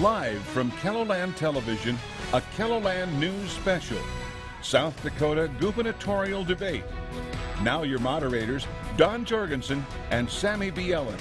Live from KELOLAND Television, a KELOLAND News Special, South Dakota Gubernatorial Debate. Now your moderators, Don Jorgensen and Sammy B. Ellen.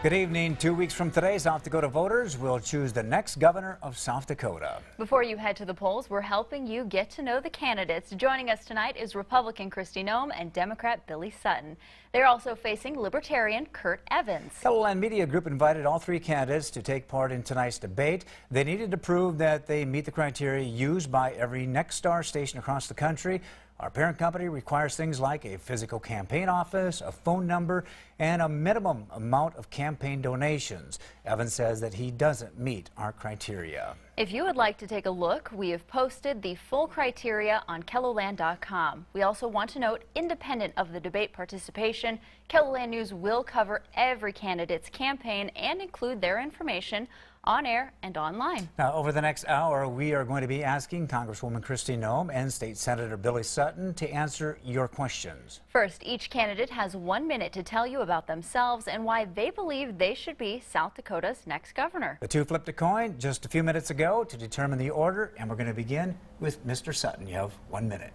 Good evening. 2 weeks from today, South Dakota voters will choose the next governor of South Dakota. Before you head to the polls, we're helping you get to know the candidates. Joining us tonight is Republican KEYSTONE and Democrat Billy Sutton. They're also facing Libertarian Kurt Evans. KELOLAND Media Group invited all three candidates to take part in tonight's debate. They needed to prove that they meet the criteria used by every Nexstar station across the country. Our parent company requires things like a physical campaign office, a phone number, and a minimum amount of campaign donations. Evans says that he doesn't meet our criteria. If you would like to take a look, we have posted the full criteria on KELOLAND.com. We also want to note, independent of the debate participation, KELOLAND News will cover every candidate's campaign and include their information on air and online. Now, over the next hour, we are going to be asking Congresswoman KEYSTONE and State Senator Billy Sutton to answer your questions. First, each candidate has 1 minute to tell you about themselves and why they believe they should be South Dakota's next governor. The two flipped a coin just a few minutes ago to determine the order, and we're going to begin with Mr. Sutton. You have 1 minute.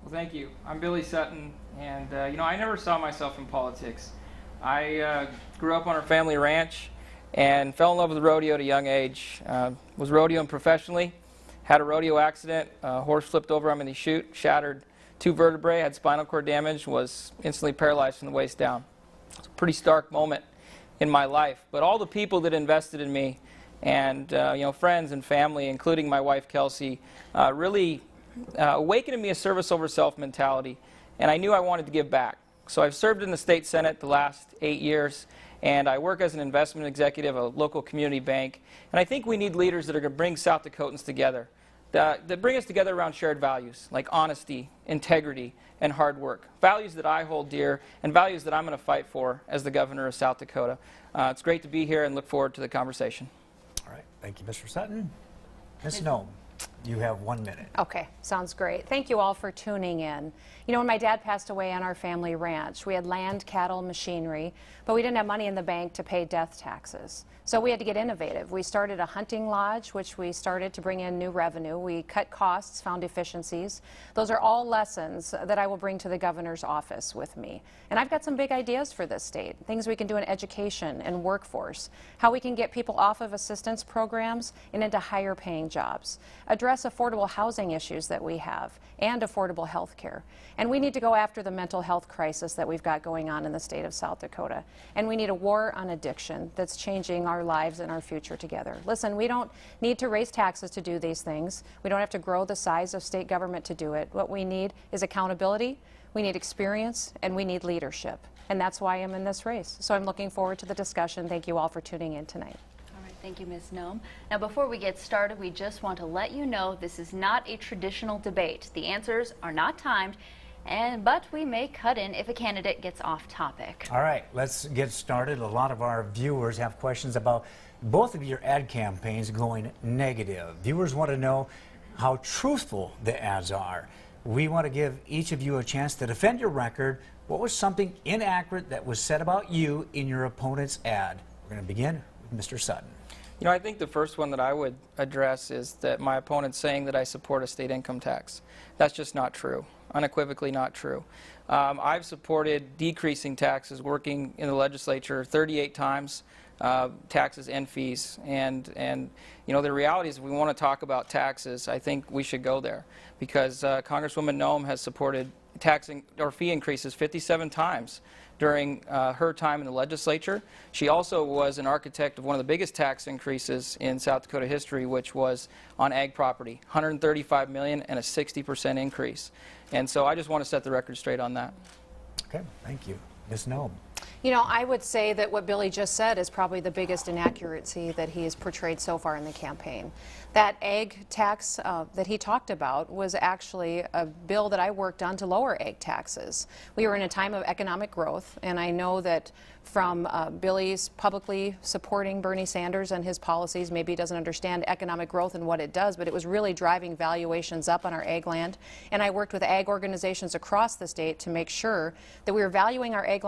Well, thank you. I'm Billy Sutton, and I never saw myself in politics. I grew up on our family ranch and fell in love with rodeo at a young age. Was rodeoing professionally, had a rodeo accident, horse flipped over on me in the chute, shattered 2 vertebrae, had spinal cord damage, was instantly paralyzed from the waist down. It's a pretty stark moment in my life, but all the people that invested in me and friends and family, including my wife Kelsey, really awakened in me a service over self mentality, and I knew I wanted to give back. So I've served in the state senate the last 8 years, and I work as an investment executive at a local community bank. And I think we need leaders that are going to bring South Dakotans together, that bring us together around shared values like honesty, integrity, and hard work. Values that I hold dear and values that I'm going to fight for as the governor of South Dakota. It's great to be here and look forward to the conversation. All right. Thank you, Mr. Sutton. Ms. Nome, you have 1 minute. Okay, sounds great. Thank you all for tuning in. You know, when my dad passed away on our family ranch, we had land, cattle, machinery, but we didn't have money in the bank to pay death taxes. So we had to get innovative. We started a hunting lodge, which we started to bring in new revenue. We cut costs, found efficiencies. Those are all lessons that I will bring to the governor's office with me. And I've got some big ideas for this state, things we can do in education and workforce, how we can get people off of assistance programs and into higher paying jobs, address affordable housing issues that we have, and affordable health care. And we need to go after the mental health crisis that we've got going on in the state of South Dakota. And we need a war on addiction that's changing our lives and our future together. Listen, we don't need to raise taxes to do these things. We don't have to grow the size of state government to do it. What we need is accountability, we need experience, and we need leadership. And that's why I'm in this race. So I'm looking forward to the discussion. Thank you all for tuning in tonight. Thank you, Ms. Nome. Now, before we get started, we just want to let you know this is not a traditional debate. The answers are not timed, but we may cut in if a candidate gets off topic. All right, let's get started. A lot of our viewers have questions about both of your ad campaigns going negative. Viewers want to know how truthful the ads are. We want to give each of you a chance to defend your record. What was something inaccurate that was said about you in your opponent's ad? We're going to begin with Mr. Sutton. You know, I think the first one that I would address is that my opponent's saying that I support a state income tax. That's just not true, unequivocally not true. I've supported decreasing taxes, working in the legislature 38 times, taxes and fees. And the reality is, if we want to talk about taxes, I think we should go there, because Congresswoman Nome has supported taxing or fee increases 57 times during her time in the legislature. She also was an architect of one of the biggest tax increases in South Dakota history, which was on ag property, $135 million and a 60% increase. And so I just want to set the record straight on that. Okay, thank you. Ms. Nome. You know, I would say that what Billy just said is probably the biggest inaccuracy that he has portrayed so far in the campaign. That ag tax that he talked about was actually a bill that I worked on to lower ag taxes. We were in a time of economic growth, and I know that from Billy's publicly supporting Bernie Sanders and his policies, maybe he doesn't understand economic growth and what it does, but it was really driving valuations up on our ag land. And I worked with ag organizations across the state to make sure that we were valuing our ag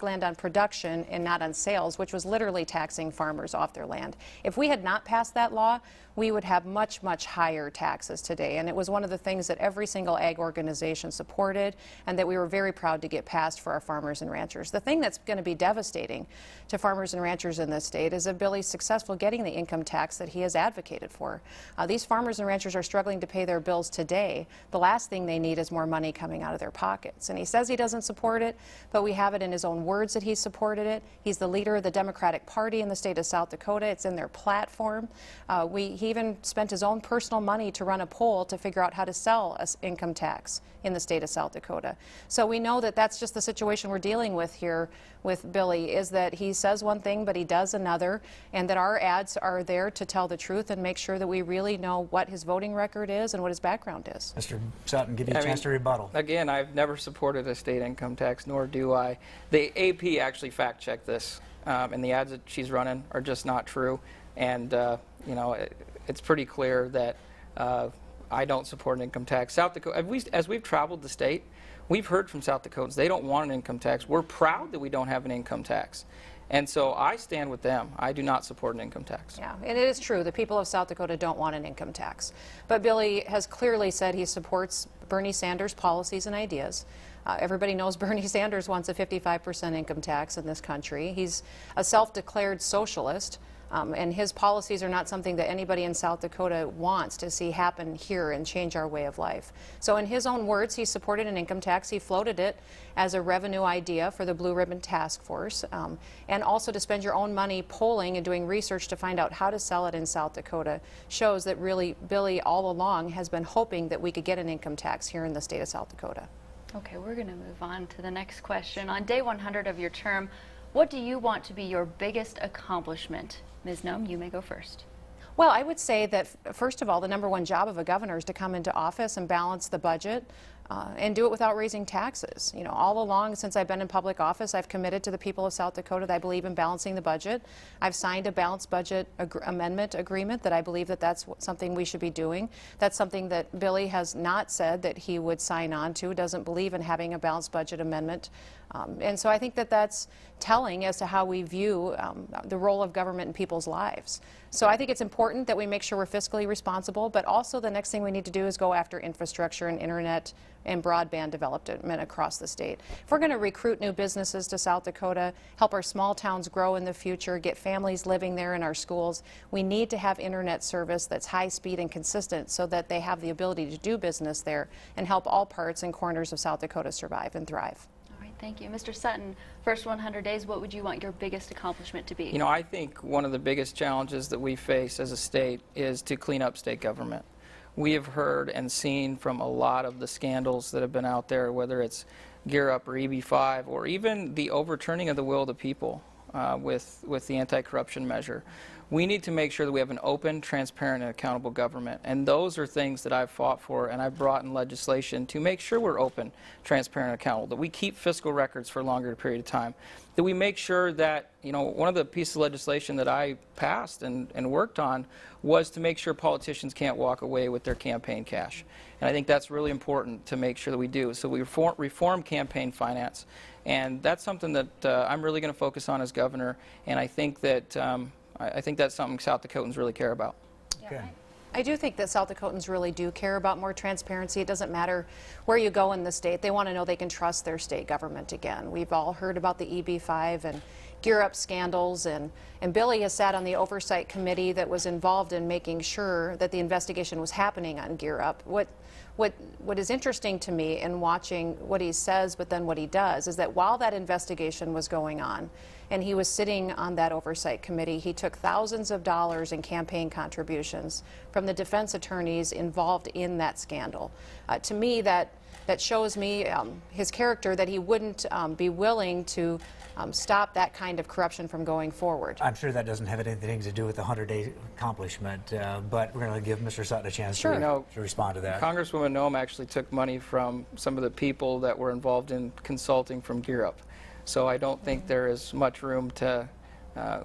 ag land on production and not on sales, which was literally taxing farmers off their land. If we had not passed that law, we would have much, much higher taxes today. And it was one of the things that every single ag organization supported and that we were very proud to get passed for our farmers and ranchers. The thing that's going to be devastating to farmers and ranchers in this state is if Billy's successful getting the income tax that he has advocated for. These farmers and ranchers are struggling to pay their bills today. The last thing they need is more money coming out of their pockets. And he says he doesn't support it, but we have it in his own words that he supported it. He's the leader of the Democratic Party in the state of South Dakota. It's in their platform. He even spent his own personal money to run a poll to figure out how to sell an income tax in the state of South Dakota. So we know that that's just the situation we're dealing with here with Billy, is that he says one thing but he does another, and that our ads are there to tell the truth and make sure that we really know what his voting record is and what his background is. Mr. Sutton, give you a chance to rebuttal. Again, I've never supported a state income tax, nor do I. The AP actually fact-checked this, and the ads that she's running are just not true. And you know, it's pretty clear that I don't support an income tax. South Dakota, as we've traveled the state, we've heard from South Dakotans they don't want an income tax. We're proud that we don't have an income tax. And so I stand with them. I do not support an income tax. Yeah, and it is true. The people of South Dakota don't want an income tax. But Billy has clearly said he supports Bernie Sanders' policies and ideas. Everybody knows Bernie Sanders wants a 55% income tax in this country. He's a self-declared socialist. And his policies are not something that anybody in South Dakota wants to see happen here and change our way of life. So in his own words, he supported an income tax. He floated it as a revenue idea for the Blue Ribbon Task Force, and also to spend your own money polling and doing research to find out how to sell it in South Dakota shows that really Billy all along has been hoping that we could get an income tax here in the state of South Dakota. Okay, we're going to move on to the next question. On day 100 of your term, what do you want to be your biggest accomplishment? Ms. Noem, you may go first. Well, I would say that, first of all, the #1 job of a governor is to come into office and balance the budget and do it without raising taxes. You know, all along since I've been in public office, I've committed to the people of South Dakota that I believe in balancing the budget. I've signed a balanced budget amendment agreement that I believe that that's something we should be doing. That's something that Billy has not said that he would sign on to, doesn't believe in having a balanced budget amendment. And so I think that that's telling as to how we view the role of government in people's lives. So I think it's important that we make sure we're fiscally responsible, but also the next thing we need to do is go after infrastructure and internet and broadband development across the state. If we're going to recruit new businesses to South Dakota, help our small towns grow in the future, get families living there in our schools, we need to have internet service that's high speed and consistent so that they have the ability to do business there and help all parts and corners of South Dakota survive and thrive. Thank you. Mr. Sutton, first 100 days, what would you want your biggest accomplishment to be? You know, I think one of the biggest challenges that we face as a state is to clean up state government. We have heard and seen from a lot of the scandals that have been out there, whether it's Gear Up or EB5 or even the overturning of the will of the people with the anti-corruption measure. We need to make sure that we have an open, transparent, and accountable government. And those are things that I've fought for and I've brought in legislation to make sure we're open, transparent, and accountable, that we keep fiscal records for a longer period of time, that we make sure that, you know, one of the pieces of legislation that I passed and worked on was to make sure politicians can't walk away with their campaign cash. And I think that's really important to make sure that we do. So we reform campaign finance. And that's something that I'm really going to focus on as governor. And I think that that's something South Dakotans really care about. Okay. I do think that South Dakotans really do care about more transparency. It doesn't matter where you go in the state. They want to know they can trust their state government again. We've all heard about the EB5 and Gear Up scandals, and Billy has sat on the oversight committee that was involved in making sure that the investigation was happening on Gear Up. What is interesting to me in watching what he says but then what he does is that while that investigation was going on and he was sitting on that oversight committee, he took thousands of dollars in campaign contributions from the defense attorneys involved in that scandal. To me, that shows me his character, that he wouldn't be willing to stop that kind of corruption from going forward. I'm sure that doesn't have anything to do with the 100-day accomplishment, but we're going to give Mr. Sutton a chance to respond to that. Congresswoman Noem actually took money from some of the people that were involved in consulting from Gear Up. So I don't think there is much room to,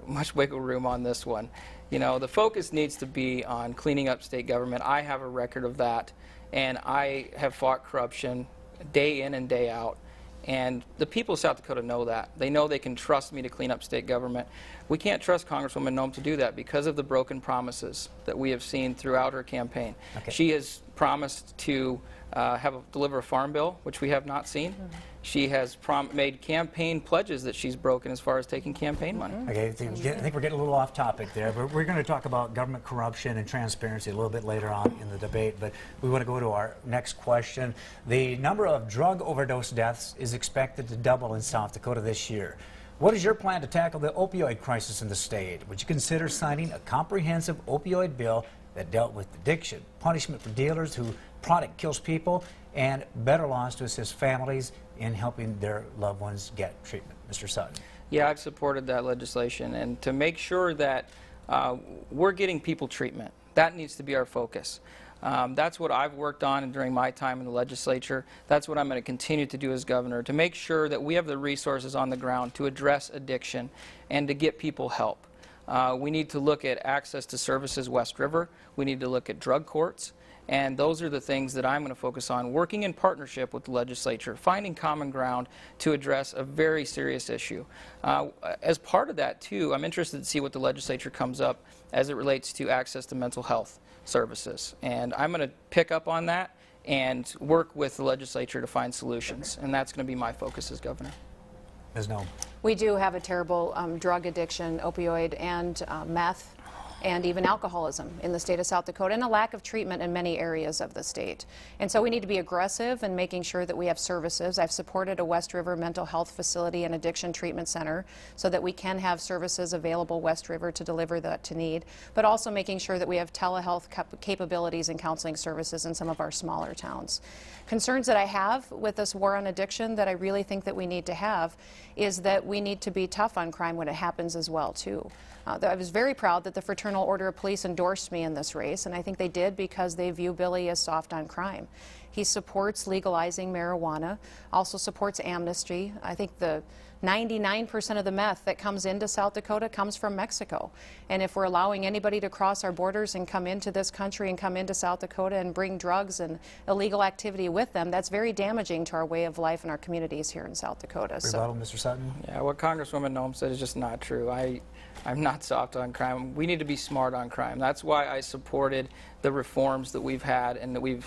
much wiggle room on this one. You know, the focus needs to be on cleaning up state government. I have a record of that, and I have fought corruption day in and day out. And the people of South Dakota know that. They know they can trust me to clean up state government. We can't trust Congresswoman Noem to do that because of the broken promises that we have seen throughout her campaign. Okay. She has promised to deliver a farm bill, which we have not seen. She has made campaign pledges that she's broken as far as taking campaign money. Okay, I think we're getting a little off topic there, but we're going to talk about government corruption and transparency a little bit later on in the debate, but we want to go to our next question. The number of drug overdose deaths is expected to double in South Dakota this year. What is your plan to tackle the opioid crisis in the state? Would you consider signing a comprehensive opioid bill that dealt with addiction, punishment for dealers who product kills people, and better laws to assist families in helping their loved ones get treatment? Mr. Sutton. Yeah, I've supported that legislation, and to make sure that we're getting people treatment, that needs to be our focus. That's what I've worked on during my time in the legislature. That's what I'm going to continue to do as governor, to make sure that we have the resources on the ground to address addiction and to get people help. We need to look at access to services West River. We need to look at drug courts. And those are the things that I'm going to focus on, working in partnership with the legislature, finding common ground to address a very serious issue. As part of that, too, I'm interested to see what the legislature comes up as it relates to access to mental health services. And I'm going to pick up on that and work with the legislature to find solutions. And that's going to be my focus as governor. Ms. Noem. We do have a terrible drug addiction, opioid and meth, and even alcoholism in the state of South Dakota, and a lack of treatment in many areas of the state. And so we need to be aggressive in making sure that we have services. I've supported a West River mental health facility and addiction treatment center so that we can have services available West River to deliver that to need, but also making sure that we have telehealth capabilities and counseling services in some of our smaller towns. Concerns that I have with this war on addiction that I really think that we need to have is that we need to be tough on crime when it happens as well, too. I was very proud that the Fraternal Order of Police endorsed me in this race, and I think they did because they view Billy as soft on crime. He supports legalizing marijuana, also supports amnesty. I think the 99% of the meth that comes into South Dakota comes from Mexico. And if we're allowing anybody to cross our borders and come into this country and come into South Dakota and bring drugs and illegal activity with them, that's very damaging to our way of life and our communities here in South Dakota. Rebuttal, Mr. Sutton? Yeah, what Congresswoman Noem said is just not true. I'm not soft on crime. We need to be smart on crime. That's why I supported the reforms that we've had and that we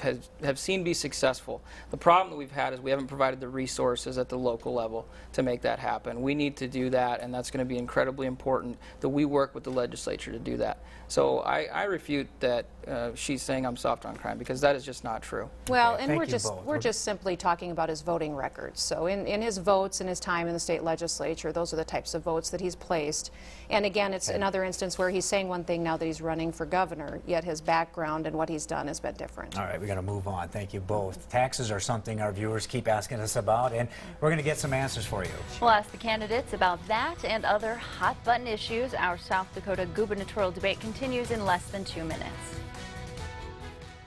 have seen be successful. The problem that we've had is we haven't provided the resources at the local level to make that happen. We need to do that, and that's going to be incredibly important that we work with the legislature to do that. So I refute that she's saying I'm soft on crime, because that is just not true. Well, Okay, and thank we're just simply talking about his voting records. So in his votes and his time in the state legislature, those are the types of votes that he's placed. And again, it's another instance where he's saying one thing now that he's running for governor, yet his background and what he's done has been different. All right, we're going to move on. Thank you both. Taxes are something our viewers keep asking us about, and we're going to get some answers for you. We'll ask the candidates about that and other hot-button issues. Our South Dakota gubernatorial debate continues in less than 2 minutes.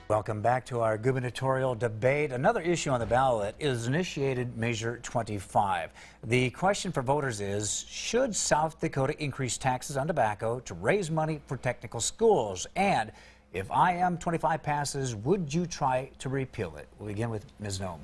Welcome back to our gubernatorial debate. Another issue on the ballot is Initiated Measure 25. The question for voters is, should South Dakota increase taxes on tobacco to raise money for technical schools? And if IM 25 passes, would you try to repeal it? We'll begin with Ms. Noem.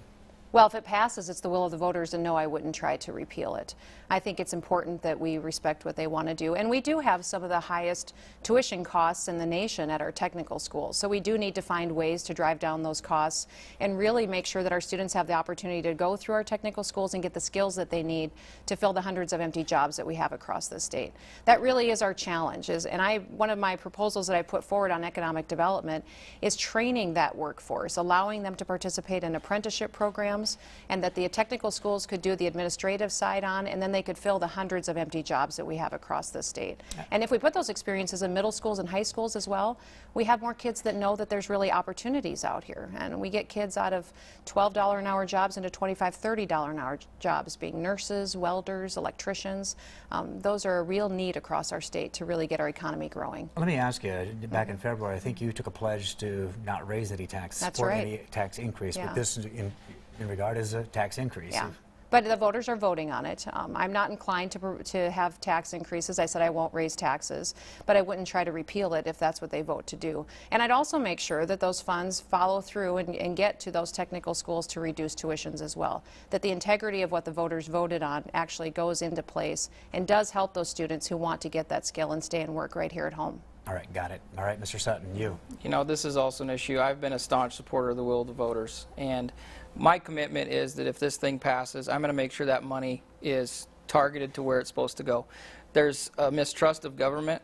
Well, if it passes, it's the will of the voters, and no, I wouldn't try to repeal it. I think it's important that we respect what they want to do. And we do have some of the highest tuition costs in the nation at our technical schools. So we do need to find ways to drive down those costs and really make sure that our students have the opportunity to go through our technical schools and get the skills that they need to fill the hundreds of empty jobs that we have across the state. That really is our challenge. One of my proposals that I put forward on economic development is training that workforce, allowing them to participate in apprenticeship programs, and that the technical schools could do the administrative side on, and then they could fill the hundreds of empty jobs that we have across the state. And if we put those experiences in middle schools and high schools as well, we have more kids that know that there's really opportunities out here. And we get kids out of $12 an hour jobs into $25, $30 an hour jobs, being nurses, welders, electricians. Those are a real need across our state to really get our economy growing. Let me ask you, back in February, I think you took a pledge to not raise any taxes, That's support right. any tax increase, Yeah. but this in regard is a tax increase. Yeah. But the voters are voting on it. I'm not inclined to have tax increases. I said I won't raise taxes, but I wouldn't try to repeal it if that's what they vote to do. And I'd also make sure that those funds follow through and get to those technical schools to reduce tuitions as well. That the integrity of what the voters voted on actually goes into place and does help those students who want to get that skill and stay and work right here at home. All right, got it. All right, Mr. Sutton, you. You know, this is also an issue. I've been a staunch supporter of the will of the voters, and my commitment is that if this thing passes, I'm going to make sure that money is targeted to where it's supposed to go. There's a mistrust of government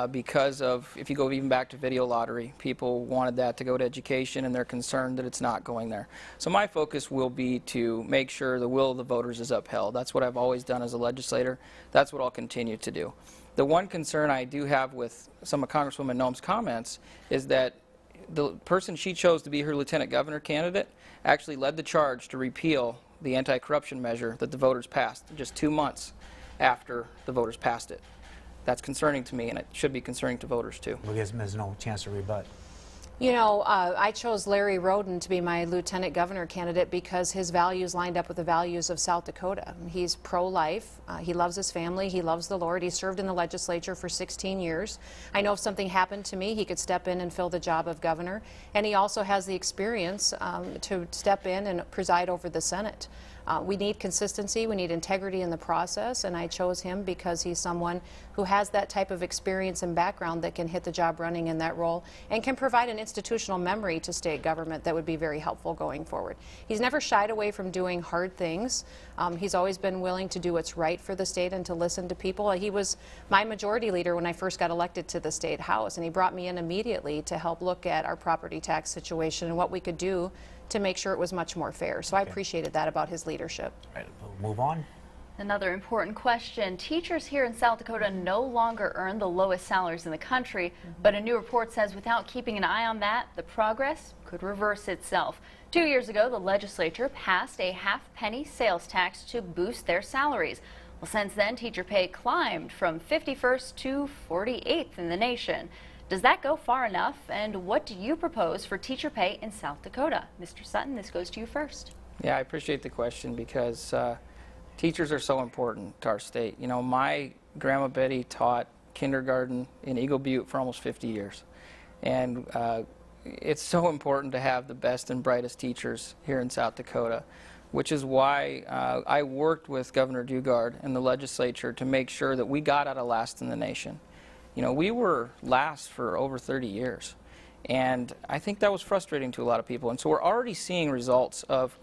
because of, if you go even back to video lottery, people wanted that to go to education, and they're concerned that it's not going there. So my focus will be to make sure the will of the voters is upheld. That's what I've always done as a legislator. That's what I'll continue to do. The one concern I do have with some of Congresswoman Noem's comments is that the person she chose to be her lieutenant governor candidate actually led the charge to repeal the anti-corruption measure that the voters passed just 2 months after the voters passed it. That's concerning to me, and it should be concerning to voters too. We'll give Ms. No chance to rebut. You know, I chose Larry Roden to be my lieutenant governor candidate because his values lined up with the values of South Dakota. He's pro-life. He loves his family. He loves the Lord. He served in the legislature for 16 years. I know if something happened to me, he could step in and fill the job of governor. And he also has the experience to step in and preside over the Senate. We need consistency, we need integrity in the process, and I chose him because he's someone who has that type of experience and background that can hit the job running in that role and can provide an institutional memory to state government that would be very helpful going forward. He's never shied away from doing hard things. He's always been willing to do what's right for the state and to listen to people. He was my majority leader when I first got elected to the state house, and he brought me in immediately to help look at our property tax situation and what we could do to make sure it was much more fair. So I appreciated that about his leadership. All right, we'll move on. Another important question. Teachers here in South Dakota no longer earn the lowest salaries in the country, but a new report says without keeping an eye on that, the progress could reverse itself. 2 years ago, the legislature passed a half-penny sales tax to boost their salaries. Well, since then, teacher pay climbed from 51st to 48th in the nation. Does that go far enough, and what do you propose for teacher pay in South Dakota? Mr. Sutton, this goes to you first. Yeah, I appreciate the question because teachers are so important to our state. You know, my grandma Betty taught kindergarten in Eagle Butte for almost 50 years. And it's so important to have the best and brightest teachers here in South Dakota, which is why I worked with Governor Dugard and the legislature to make sure that we got out of last in the nation. You know, we were last for over 30 years, and I think that was frustrating to a lot of people. And so we're already seeing results of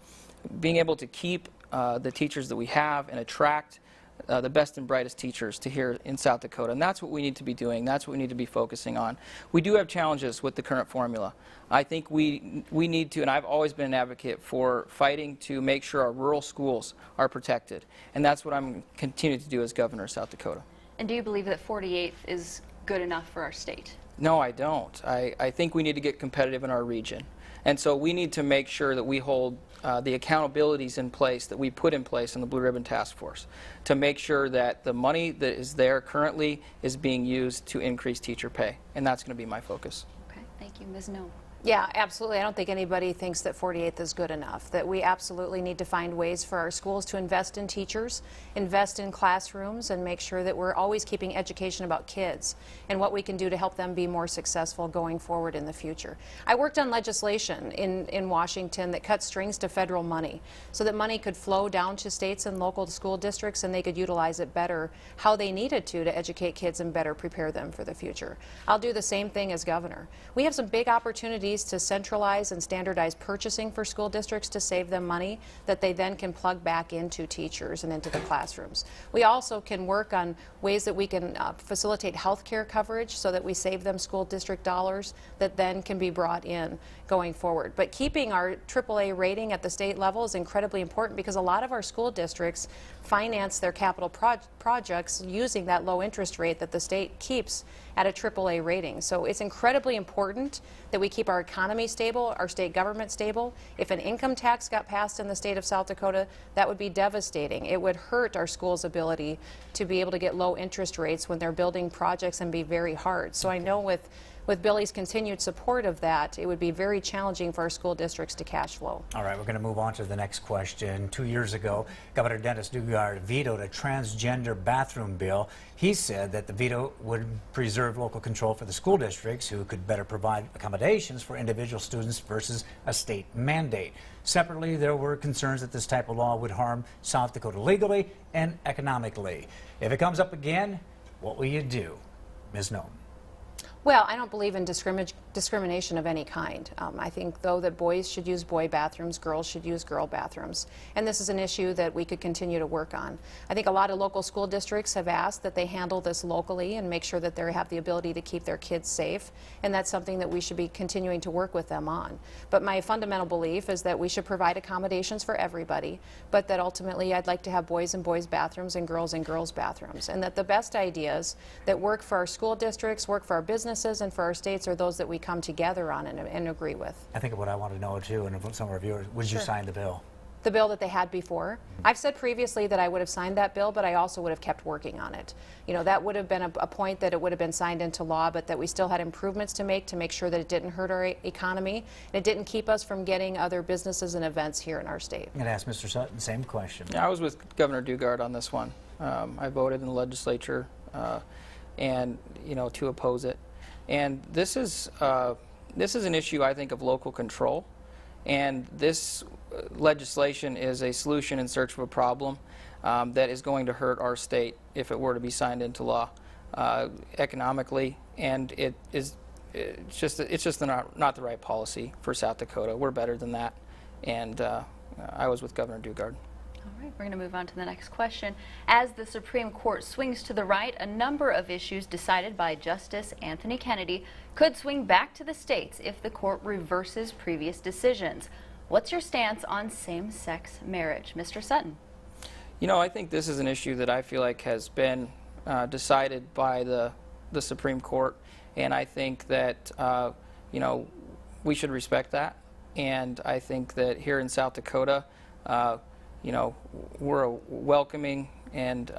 being able to keep the teachers that we have and attract the best and brightest teachers to here in South Dakota. And that's what we need to be doing. That's what we need to be focusing on. We do have challenges with the current formula. I think we need to, and I've always been an advocate for fighting to make sure our rural schools are protected. And that's what I'm continuing to do as governor of South Dakota. And do you believe that 48th is good enough for our state? No, I don't. I think we need to get competitive in our region. And so we need to make sure that we hold the accountabilities in place that we put in place in the Blue Ribbon Task Force to make sure that the money that is there currently is being used to increase teacher pay. And that's going to be my focus. Okay, thank you. Ms. No. Yeah, absolutely. I don't think anybody thinks that 48th is good enough, that we absolutely need to find ways for our schools to invest in teachers, invest in classrooms, and make sure that we're always keeping education about kids and what we can do to help them be more successful going forward in the future. I worked on legislation in Washington that cut strings to federal money so that money could flow down to states and local school districts and they could utilize it better how they needed to educate kids and better prepare them for the future. I'll do the same thing as governor. We have some big opportunities to centralize and standardize purchasing for school districts to save them money that they then can plug back into teachers and into the classrooms. We also can work on ways that we can facilitate health care coverage so that we save them school district dollars that then can be brought in going forward. But keeping our AAA rating at the state level is incredibly important because a lot of our school districts finance their capital projects using that low interest rate that the state keeps at a AAA rating. So it's incredibly important that we keep our economy stable, our state government stable. If an income tax got passed in the state of South Dakota, that would be devastating. It would hurt our schools' ability to be able to get low interest rates when they're building projects and be very hard. So I know with with Billy's continued support of that, it would be very challenging for our school districts to cash flow. All right, we're going to move on to the next question. 2 years ago, Governor Dennis Dugard vetoed a transgender bathroom bill. He said that the veto would preserve local control for the school districts, who could better provide accommodations for individual students versus a state mandate. Separately, there were concerns that this type of law would harm South Dakota legally and economically. If it comes up again, what will you do? Ms. Noem. Well, I don't believe in discrimination of any kind. I think, though, that boys should use boy bathrooms, girls should use girl bathrooms. And this is an issue that we could continue to work on. I think a lot of local school districts have asked that they handle this locally and make sure that they have the ability to keep their kids safe. And that's something that we should be continuing to work with them on. But my fundamental belief is that we should provide accommodations for everybody, but that ultimately I'd like to have boys in boys bathrooms and girls bathrooms. And that the best ideas that work for our school districts, work for our businesses, and for our states are those that we come together on and agree with. I think what I want to know too, and some of our viewers, would you sign the bill? The bill that they had before? I've said previously that I would have signed that bill, but I also would have kept working on it. You know, that would have been a point that it would have been signed into law, but that we still had improvements to make sure that it didn't hurt our economy and it didn't keep us from getting other businesses and events here in our state. I'm going to ask Mr. Sutton, same question. Yeah, I was with Governor Dugard on this one. I voted in the legislature and, you know, to oppose it. And this is an issue, I think, of local control. And this legislation is a solution in search of a problem that is going to hurt our state if it were to be signed into law economically. And it's just not the right policy for South Dakota. We're better than that. And I was with Governor Dugard. All right, we're going to move on to the next question. As the Supreme Court swings to the right, a number of issues decided by Justice Anthony Kennedy could swing back to the states if the court reverses previous decisions. What's your stance on same-sex marriage? Mr. Sutton. You know, I think this is an issue that I feel like has been decided by the Supreme Court, and I think that, you know, we should respect that. And I think that here in South Dakota, you know, we're a welcoming and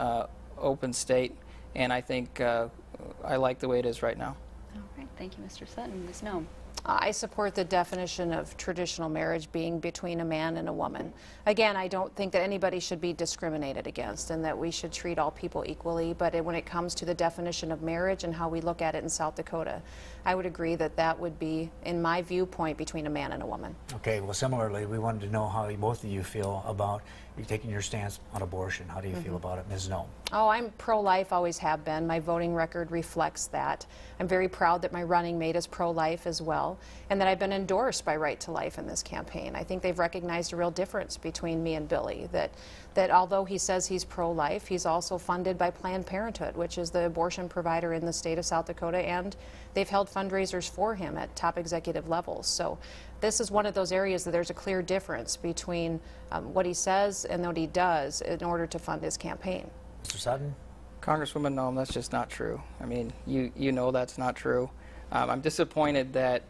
open state, and I think I like the way it is right now. All right, thank you, Mr. Sutton. Ms. Noem. I support the definition of traditional marriage being between a man and a woman. Again, I don't think that anybody should be discriminated against and that we should treat all people equally, but when it comes to the definition of marriage and how we look at it in South Dakota, I would agree that that would be, in my viewpoint, between a man and a woman. Okay, well, similarly, we wanted to know how both of you feel about you taking your stance on abortion. How do you feel about it, Ms. Noem? Oh, I'm pro-life, always have been. My voting record reflects that. I'm very proud that my running mate is pro-life as well, and that I've been endorsed by Right to Life in this campaign. I think they've recognized a real difference between me and Billy, that although he says he's pro-life, he's also funded by Planned Parenthood, which is the abortion provider in the state of South Dakota, and they've held fundraisers for him at top executive levels. So this is one of those areas that there's a clear difference between what he says and what he does in order to fund his campaign. Mr. Sutton? Congresswoman Noem, that's just not true. I mean, you know that's not true. I'm disappointed that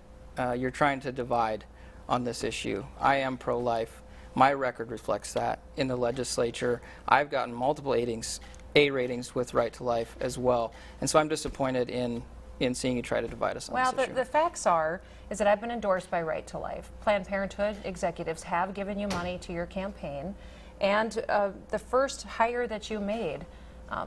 you're trying to divide on this issue. I am pro-life. My record reflects that in the legislature. I've gotten multiple A ratings with Right to Life as well. And so I'm disappointed in seeing you try to divide us on this issue. Well, the facts is that I've been endorsed by Right to Life. Planned Parenthood executives have given you money to your campaign, and the first hire that you made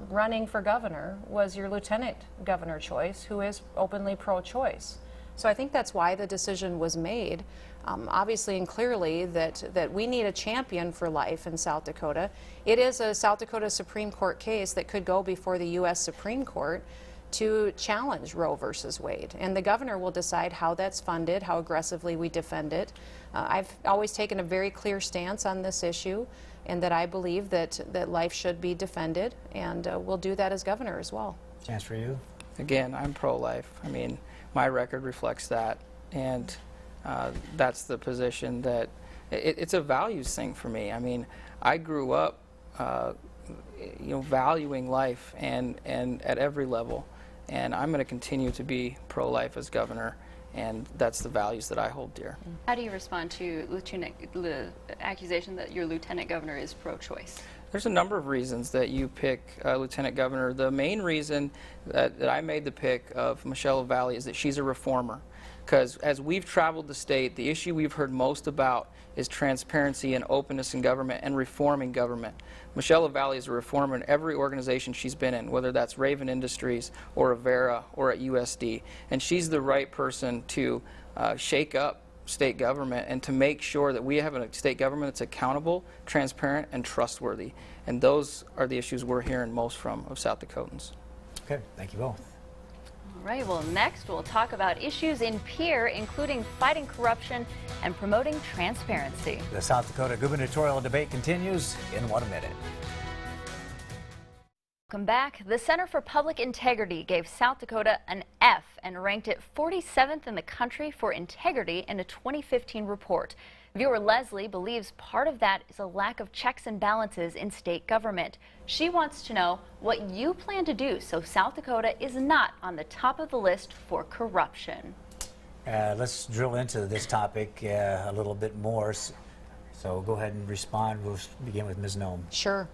running for governor was your lieutenant governor choice, who is openly pro-choice. So I think that's why the decision was made, obviously and clearly, that we need a champion for life in South Dakota. It is a South Dakota Supreme Court case that could go before the U.S. Supreme Court to challenge Roe versus Wade. And the governor will decide how that's funded, how aggressively we defend it. I've always taken a very clear stance on this issue, and that I believe that life should be defended, and we'll do that as governor as well. Chance for you? Again, I'm pro-life. I mean, my record reflects that, and that's the position that it's a values thing for me. I mean, I grew up you know, valuing life and at every level. And I'm going to continue to be pro-life as governor, and that's the values that I hold dear. How do you respond to the accusation that your lieutenant governor is pro-choice? There's a number of reasons that you pick Lieutenant Governor. The main reason that I made the pick of Michelle Valley is that she's a reformer. Because as we've traveled the state, the issue we've heard most about is transparency and openness in government and reforming government. Michelle Valley is a reformer in every organization she's been in, whether that's Raven Industries or Avera or at USD. And she's the right person to shake up state government and to make sure that we have a state government that's accountable, transparent, and trustworthy. And those are the issues we're hearing most from of South Dakotans. Okay, thank you both. All right, well, next we'll talk about issues in Pierre, including fighting corruption and promoting transparency. The South Dakota gubernatorial debate continues in 1 minute. Welcome back. The Center for Public Integrity gave South Dakota an F and ranked it 47th in the country for integrity in a 2015 report. Viewer Leslie believes part of that is a lack of checks and balances in state government. She wants to know what you plan to do so South Dakota is not on the top of the list for corruption. Let's drill into this topic a little bit more. So go ahead and respond. We'll begin with Ms. Noem. Sure.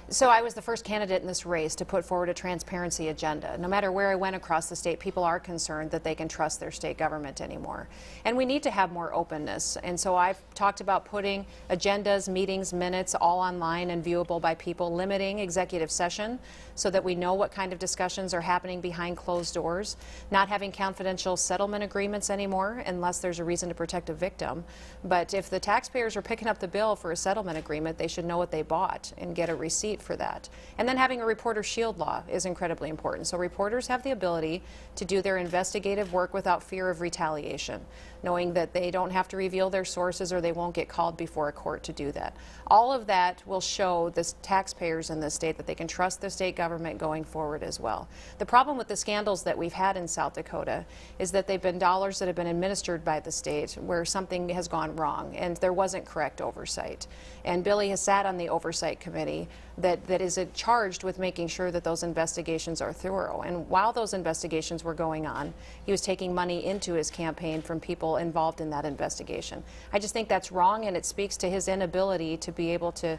So I was the first candidate in this race to put forward a transparency agenda. No matter where I went across the state, people are concerned that they can trust their state government anymore. And we need to have more openness. And so I've talked about putting agendas, meetings, minutes all online and viewable by people, limiting executive session so that we know what kind of discussions are happening behind closed doors, not having confidential settlement agreements anymore unless there's a reason to protect a victim. But if the taxpayers are picking up the bill for a settlement agreement, they should know what they bought and get a receipt for that. And then having a reporter shield law is incredibly important. So reporters have the ability to do their investigative work without fear of retaliation, knowing that they don't have to reveal their sources or they won't get called before a court to do that. All of that will show the taxpayers in the state that they can trust the state government going forward as well. The problem with the scandals that we've had in South Dakota is that they've been dollars that have been administered by the state where something has gone wrong and there wasn't correct oversight. And Billy has sat on the oversight committee that is charged with making sure that those investigations are thorough. And while those investigations were going on, he was taking money into his campaign from people involved in that investigation. I just think that's wrong, and it speaks to his inability to be able to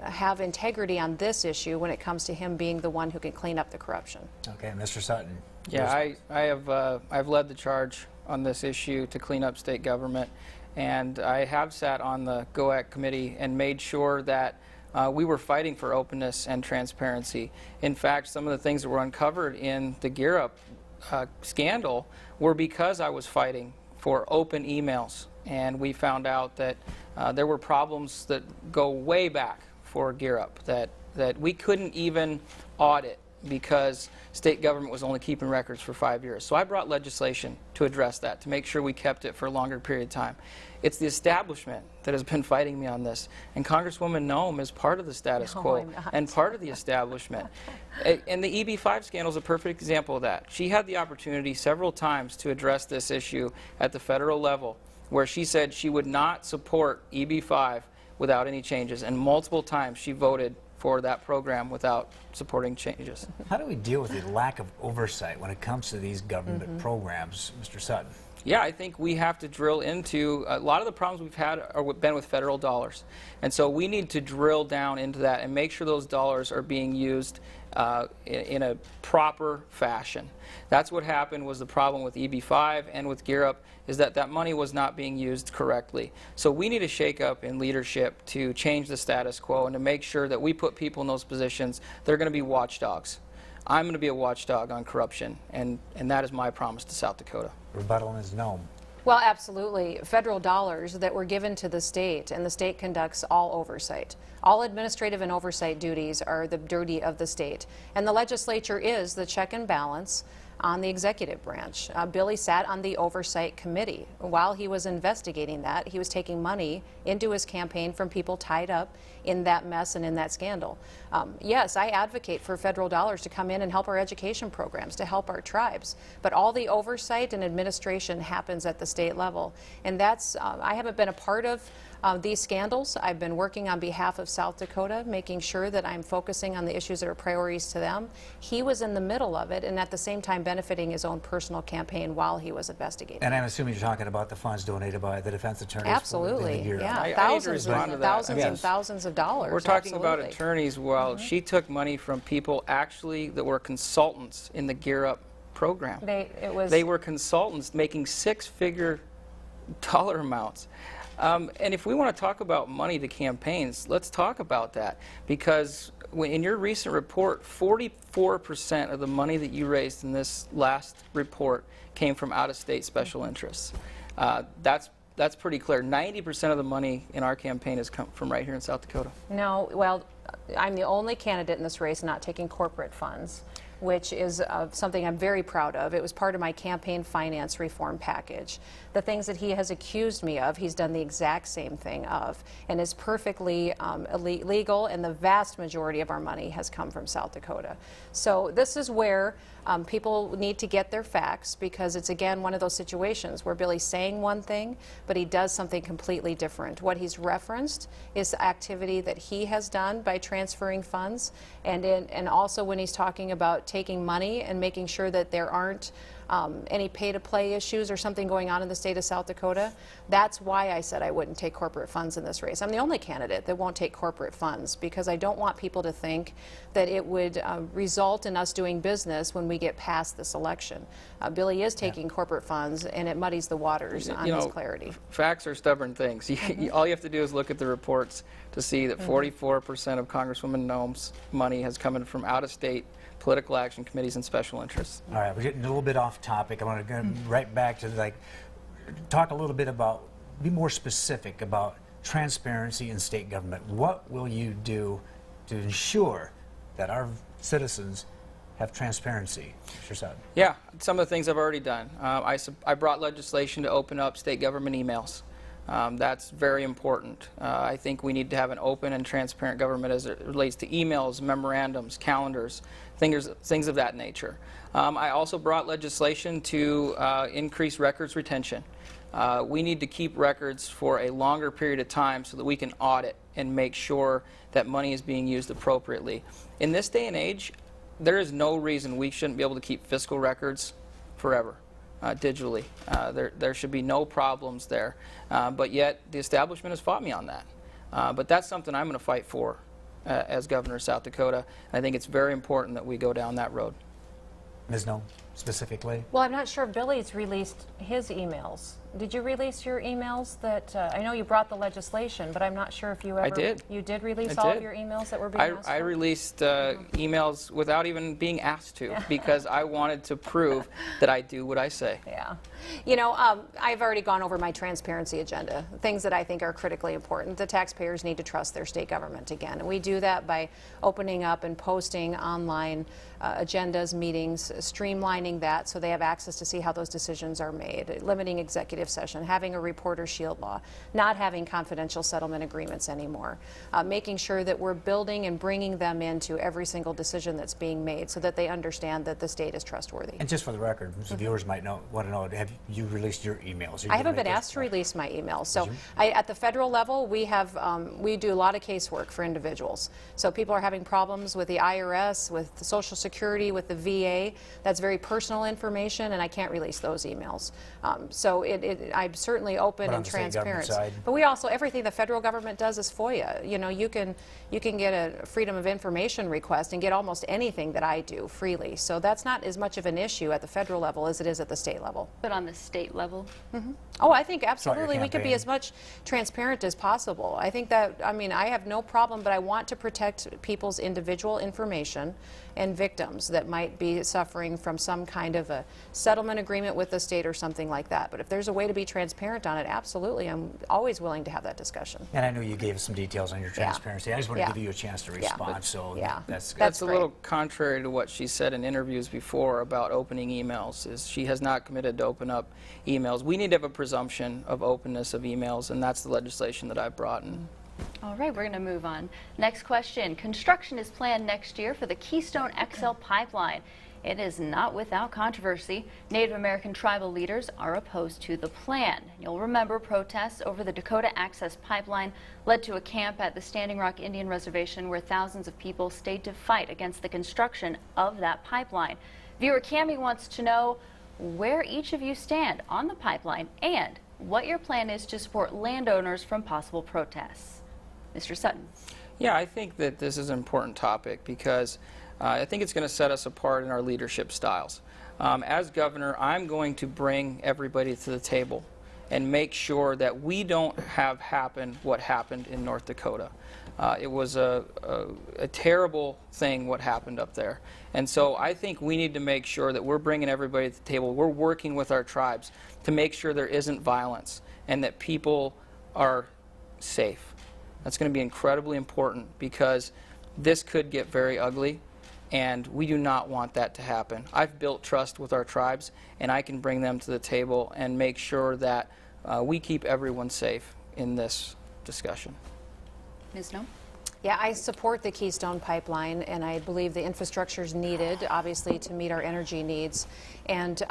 have integrity on this issue when it comes to him being the one who can clean up the corruption. Okay, Mr. Sutton. Yeah, I've led the charge on this issue to clean up state government, and I have sat on the GOAC committee and made sure that we were fighting for openness and transparency. In fact, some of the things that were uncovered in the Gear Up scandal were because I was fighting for open emails. And we found out that there were problems that go way back for Gear Up that we couldn't even audit because state government was only keeping records for 5 years. So I brought legislation to address that, to make sure we kept it for a longer period of time. It's the establishment that has been fighting me on this. And Congresswoman Noem is part of the status quo and part of the establishment. And the EB-5 scandal is a perfect example of that. She had the opportunity several times to address this issue at the federal level, where she said she would not support EB-5 without any changes. And multiple times she voted for that program without supporting changes. How do we deal with the lack of oversight when it comes to these government programs, Mr. Sutton? Yeah, I think we have to drill into a lot of the problems we've had are been with federal dollars. And so we need to drill down into that and make sure those dollars are being used in a proper fashion. That's what happened, was the problem with EB-5 and with Gear Up, is that that money was not being used correctly. So we need a shake-up in leadership to change the status quo and to make sure that we put people in those positions that are going to be watchdogs. I'm going to be a watchdog on corruption, and that is my promise to South Dakota. Rebuttal, Ms. Noem. Well, absolutely. Federal dollars that were given to the state, and the state conducts all oversight. All administrative and oversight duties are the duty of the state. And the legislature is the check and balance on the executive branch. Billy sat on the oversight committee. While he was investigating that, he was taking money into his campaign from people tied up in that mess and in that scandal. Yes, I advocate for federal dollars to come in and help our education programs, to help our tribes. But all the oversight and administration happens at the state level. And that's, I haven't been a part of these scandals. I've been working on behalf of South Dakota, making sure that I'm focusing on the issues that are priorities to them. He was in the middle of it and at the same time benefiting his own personal campaign while he was investigating. And I'm assuming you're talking about the funds donated by the defense attorneys. Absolutely, yeah. Thousands and thousands of dollars. We're talking about absolutely. attorneys. Well, she took money from people actually that were consultants in the Gear Up program. They were consultants making six-figure dollar amounts. And if we want to talk about money to campaigns, let's talk about that, because in your recent report, 44% of the money that you raised in this last report came from out-of-state special interests. That's pretty clear. 90% of the money in our campaign has come from right here in South Dakota. No, well, I'm the only candidate in this race not taking corporate funds, which is something I'm very proud of. It was part of my campaign finance reform package. The things that he has accused me of, he's done the exact same thing of, and is perfectly legal, and the vast majority of our money has come from South Dakota. So this is where people need to get their facts, because it's, again, one of those situations where Billy's saying one thing, but he does something completely different. What he's referenced is activity that he has done by transferring funds, and also when he's talking about taking money and making sure that there aren't any pay-to-play issues or something going on in the state of South Dakota. That's why I said I wouldn't take corporate funds in this race. I'm the only candidate that won't take corporate funds, because I don't want people to think that it would result in us doing business when we get past this election. Billy is taking corporate funds, and it muddies the waters on his clarity. Facts are stubborn things. All you have to do is look at the reports to see that 44% of Congresswoman Noem's money has come in from out-of-state political action committees and special interests. All right, we're getting a little bit off topic. I want to go right back to talk a little bit about, be more specific about transparency in state government. What will you do to ensure that our citizens have transparency? Mr. Sutton. Yeah, some of the things I've already done. I brought legislation to open up state government emails. That's very important. I think we need to have an open and transparent government as it relates to emails, memorandums, calendars, things of that nature. I also brought legislation to increase records retention. We need to keep records for a longer period of time so that we can audit and make sure that money is being used appropriately. In this day and age, there is no reason we shouldn't be able to keep fiscal records forever. Digitally. There should be no problems there. But yet, the establishment has fought me on that. But that's something I'm going to fight for as governor of South Dakota. I think it's very important that we go down that road. Ms. Noem, specifically? Well, I'm not sure if Billy's released his emails. Did you release your emails that, I know you brought the legislation, but I'm not sure if you ever... I did. You did release all of your emails that were being asked for? I released emails without even being asked to, because I wanted to prove that I do what I say. Yeah. You know, I've already gone over my transparency agenda, things that I think are critically important. The taxpayers need to trust their state government again. And we do that by opening up and posting online agendas, meetings, streamlining that so they have access to see how those decisions are made, limiting executive session, having a reporter shield law, not having confidential settlement agreements anymore, making sure that we're building and bringing them into every single decision that's being made so that they understand that the state is trustworthy. And just for the record, the viewers might want to know, have you released your emails? I haven't been asked to release my emails. So at the federal level, we have we do a lot of casework for individuals. So people are having problems with the IRS, with the Social Security, with the VA. That's very personal information, and I can't release those emails. So I'm certainly open and transparent. But we also, everything the federal government does is FOIA. You know, you can get a Freedom of Information request and get almost anything that I do freely. So that's not as much of an issue at the federal level as it is at the state level. But on the state level? Oh, I think absolutely we could be as much transparent as possible. I think that, I mean, I have no problem, but I want to protect people's individual information and victims that might be suffering from some kind of a settlement agreement with the state or something like that. But if there's a way to be transparent on it, absolutely, I'm always willing to have that discussion. And I know you gave us some details on your transparency. I just want to give you a chance to respond. That's a little contrary to what she said in interviews before about opening emails. Is she has not committed to open up emails. We need to have a presumption of openness of emails, and that's the legislation that I've brought in. All right, we're going to move on. Next question. Construction is planned next year for the Keystone XL pipeline. It is not without controversy. Native American tribal leaders are opposed to the plan. You'll remember protests over the Dakota Access Pipeline led to a camp at the Standing Rock Indian Reservation where thousands of people stayed to fight against the construction of that pipeline. Viewer Cammie wants to know where each of you stand on the pipeline and what your plan is to support landowners from possible protests. Mr. Sutton. Yeah, I think that this is an important topic because I think it's going to set us apart in our leadership styles. As governor, I'm going to bring everybody to the table and make sure that we don't have happen what happened in North Dakota. It was a terrible thing what happened up there. And so I think we need to make sure that we're bringing everybody to the table. We're working with our tribes to make sure there isn't violence and that people are safe. That's going to be incredibly important because this could get very ugly, and we do not want that to happen. I've built trust with our tribes, and I can bring them to the table and make sure that we keep everyone safe in this discussion. Ms. Noem? Yeah, I support the Keystone pipeline, and I believe the infrastructure is needed, obviously, to meet our energy needs. And,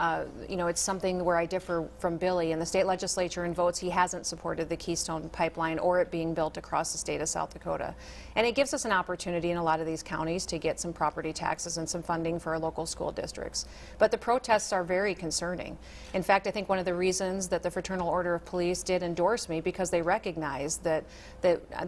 you know, it's something where I differ from Billy. In the state legislature in votes, he hasn't supported the Keystone pipeline or it being built across the state of South Dakota. And it gives us an opportunity in a lot of these counties to get some property taxes and some funding for our local school districts. But the protests are very concerning. In fact, I think one of the reasons that the Fraternal Order of Police did endorse me because they recognize that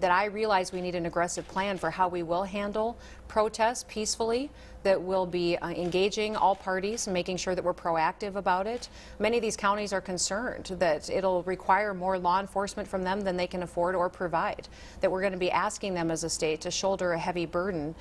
I realize we need an aggressive plan for how we will handle protests peacefully, that will be engaging all parties, making sure that we're proactive about it. Many of these counties are concerned that it'll require more law enforcement from them than they can afford or provide, that we're going to be asking them as a state to shoulder a heavy burden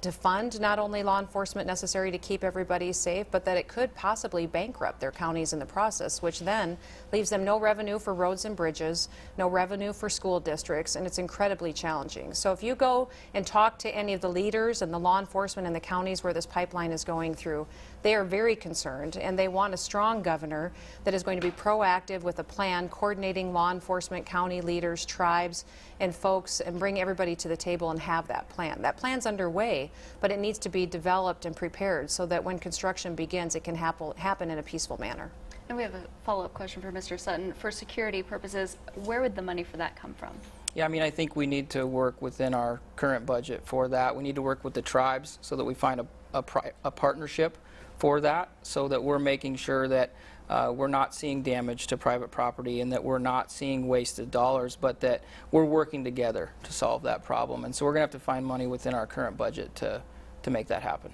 to fund not only law enforcement necessary to keep everybody safe, but that it could possibly bankrupt their counties in the process, which then leaves them no revenue for roads and bridges, no revenue for school districts, and it's incredibly challenging. So if you go and talk to any of the leaders and the law enforcement in the counties where this pipeline is going through, they are very concerned, and they want a strong governor that is going to be proactive with a plan, coordinating law enforcement, county leaders, tribes, and folks, and bring everybody to the table and have that plan. That plan's underway, but it needs to be developed and prepared so that when construction begins, it can happen in a peaceful manner. And we have a follow-up question for Mr. Sutton. For security purposes, where would the money for that come from? Yeah, I mean, I think we need to work within our current budget for that. We need to work with the tribes so that we find a partnership for that, so that we're making sure that we're not seeing damage to private property and that we're not seeing wasted dollars, but that we're working together to solve that problem. And so we're going to have to find money within our current budget to make that happen.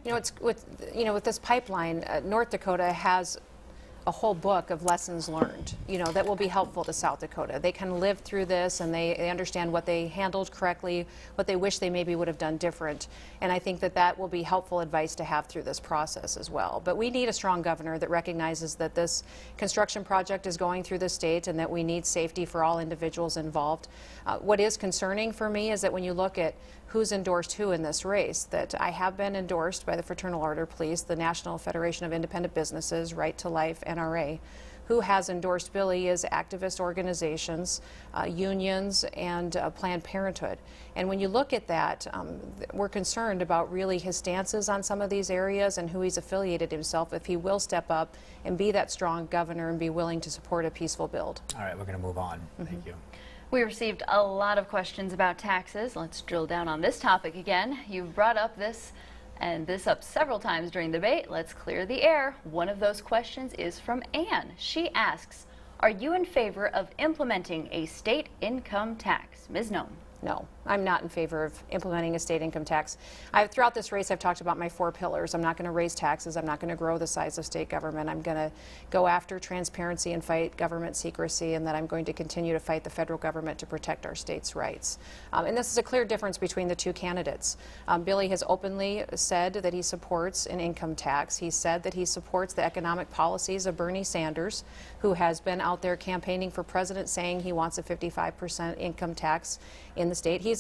You know, it's with this pipeline, North Dakota has a whole book of lessons learned, you know, that will be helpful to South Dakota. They can live through this and they understand what they handled correctly, what they wish they maybe would have done different. And I think that that will be helpful advice to have through this process as well. But we need a strong governor that recognizes that this construction project is going through the state and that we need safety for all individuals involved. What is concerning for me is that when you look at who's endorsed who in this race, that I have been endorsed by the Fraternal Order of Police, the National Federation of Independent Businesses, Right to Life, NRA. Who has endorsed Billy is activist organizations, unions, and Planned Parenthood. And when you look at that, we're concerned about really his stances on some of these areas and who he's affiliated himself, if he will step up and be that strong governor and be willing to support a peaceful build. All right, we're going to move on. Thank you. We received a lot of questions about taxes. Let's drill down on this topic again. You've brought up this up several times during the debate. Let's clear the air. One of those questions is from Anne. She asks, are you in favor of implementing a state income tax? Ms. Noem. No, I'm not in favor of implementing a state income tax. Throughout this race, I've talked about my 4 pillars. I'm not going to raise taxes. I'm not going to grow the size of state government. I'm going to go after transparency and fight government secrecy, and that I'm going to continue to fight the federal government to protect our state's rights. And this is a clear difference between the two candidates. Billy has openly said that he supports an income tax. He said that he supports the economic policies of Bernie Sanders, who has been out there campaigning for president, saying he wants a 55% income tax in the state.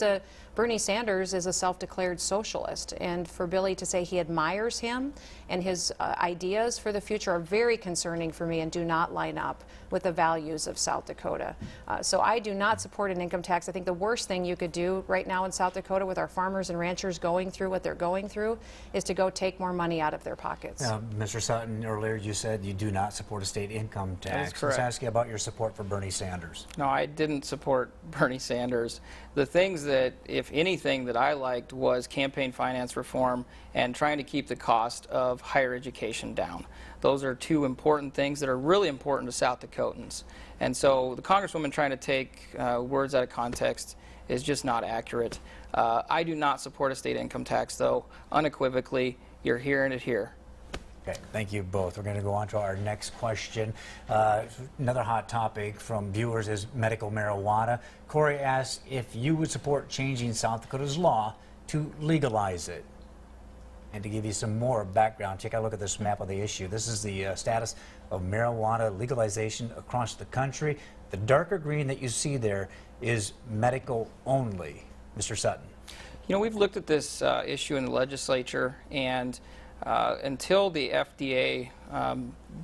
Bernie Sanders is a self-declared socialist, and for Billy to say he admires him and his ideas for the future are very concerning for me and do not line up with the values of South Dakota. So I do not support an income tax. I think the worst thing you could do right now in South Dakota with our farmers and ranchers going through what they're going through is to go take more money out of their pockets. Mr. Sutton, earlier you said you do not support a state income tax. That is correct. Let's ask you about your support for Bernie Sanders. No, I didn't support Bernie Sanders. The things things that, if anything, that I liked was campaign finance reform and trying to keep the cost of higher education down. Those are two important things that are really important to South Dakotans. And so the Congresswoman trying to take words out of context is just not accurate. I do not support a state income tax, though, unequivocally. You're hearing it here. Okay, thank you both. We're going to go on to our next question. Another hot topic from viewers is medical marijuana. Corey asks if you would support changing South Dakota's law to legalize it. And to give you some more background, take a look at this map of the issue. This is the status of marijuana legalization across the country. The darker green that you see there is medical only. Mr. Sutton. You know, we've looked at this issue in the legislature, and until the FDA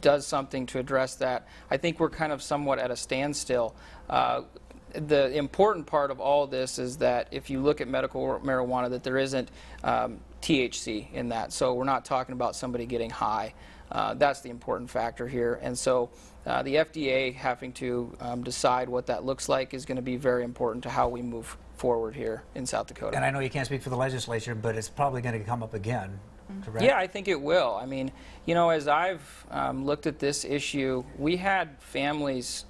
does something to address that, I think we're kind of somewhat at a standstill. The important part of all this is that if you look at medical marijuana, that there isn't THC in that. So we're not talking about somebody getting high. That's the important factor here. And so the FDA having to decide what that looks like is going to be very important to how we move forward here in South Dakota. And I know you can't speak for the legislature, but it's probably going to come up again, correct? Yeah, I think it will. I mean, you know, as I've looked at this issue, we had families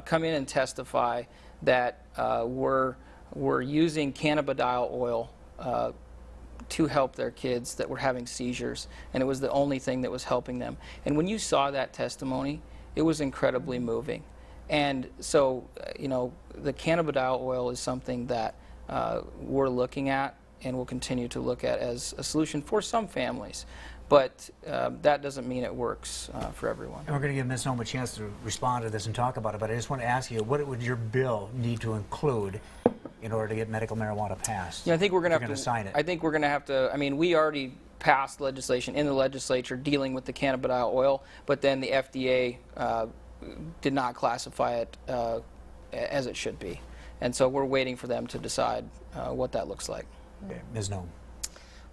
come in and testify that were using cannabidiol oil to help their kids that were having seizures, and it was the only thing that was helping them. And when you saw that testimony, it was incredibly moving. And so, you know, the cannabidiol oil is something that we're looking at and will continue to look at as a solution for some families. But that doesn't mean it works for everyone. And we're going to give Ms. Nome a chance to respond to this and talk about it, but I just want to ask you, what would your bill need to include in order to get medical marijuana passed? Yeah, I think we're going to have to sign it. I think we're going to have to. I mean, we already passed legislation in the legislature dealing with the cannabidiol oil, but then the FDA did not classify it as it should be, and so we're waiting for them to decide what that looks like. Okay. Ms. Nome.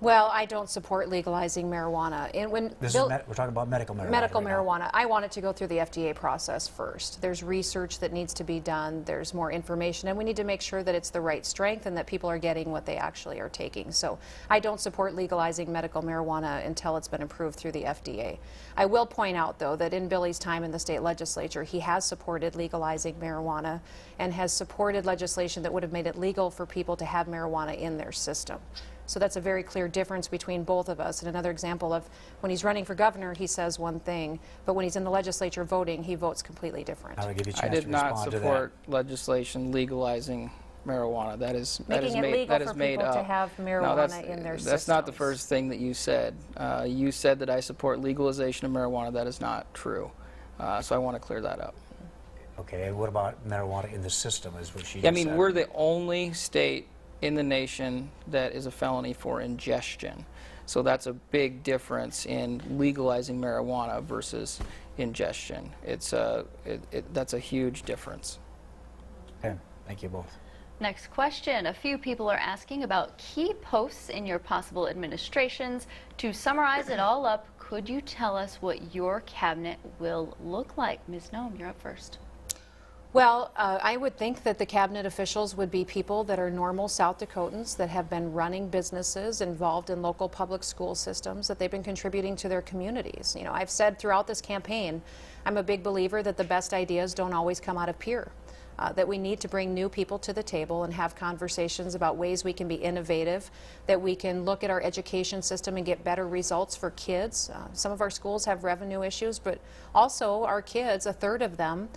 Well, I don't support legalizing marijuana. And when we're talking about medical marijuana. Medical right marijuana. now. I want it to go through the FDA process first. There's research that needs to be done. There's more information, and we need to make sure that it's the right strength and that people are getting what they actually are taking. So I don't support legalizing medical marijuana until it's been approved through the FDA. I will point out, though, that in Billy's time in the state legislature, he has supported legalizing marijuana and has supported legislation that would have made it legal for people to have marijuana in their system. So that's a very clear difference between both of us. And another example of when he's running for governor, he says one thing, but when he's in the legislature voting, he votes completely different. I'll give you a chance I did to not respond support legislation legalizing marijuana. That is Making it made, legal that is for made people up. to have marijuana in their systems. That's not the first thing that you said. You said that I support legalization of marijuana. That is not true. So I want to clear that up. Okay, and what about marijuana in the system is what she Yeah, I mean, said. we're the only state in the nation that is a felony for ingestion. So that's a big difference in legalizing marijuana versus ingestion. That's a huge difference. Okay, thank you both. Next question. A few people are asking about key posts in your possible administrations. To summarize it all up, could you tell us what your cabinet will look like? Ms. Nome, you're up first. Well, I would think that the cabinet officials would be people that are normal South Dakotans that have been running businesses, involved in local public school systems, that they've been contributing to their communities. You know, I've said throughout this campaign, I'm a big believer that the best ideas don't always come out of peer. That we need to bring new people to the table and have conversations about ways we can be innovative, that we can look at our education system and get better results for kids. Some of our schools have revenue issues, but also our kids, a third of them,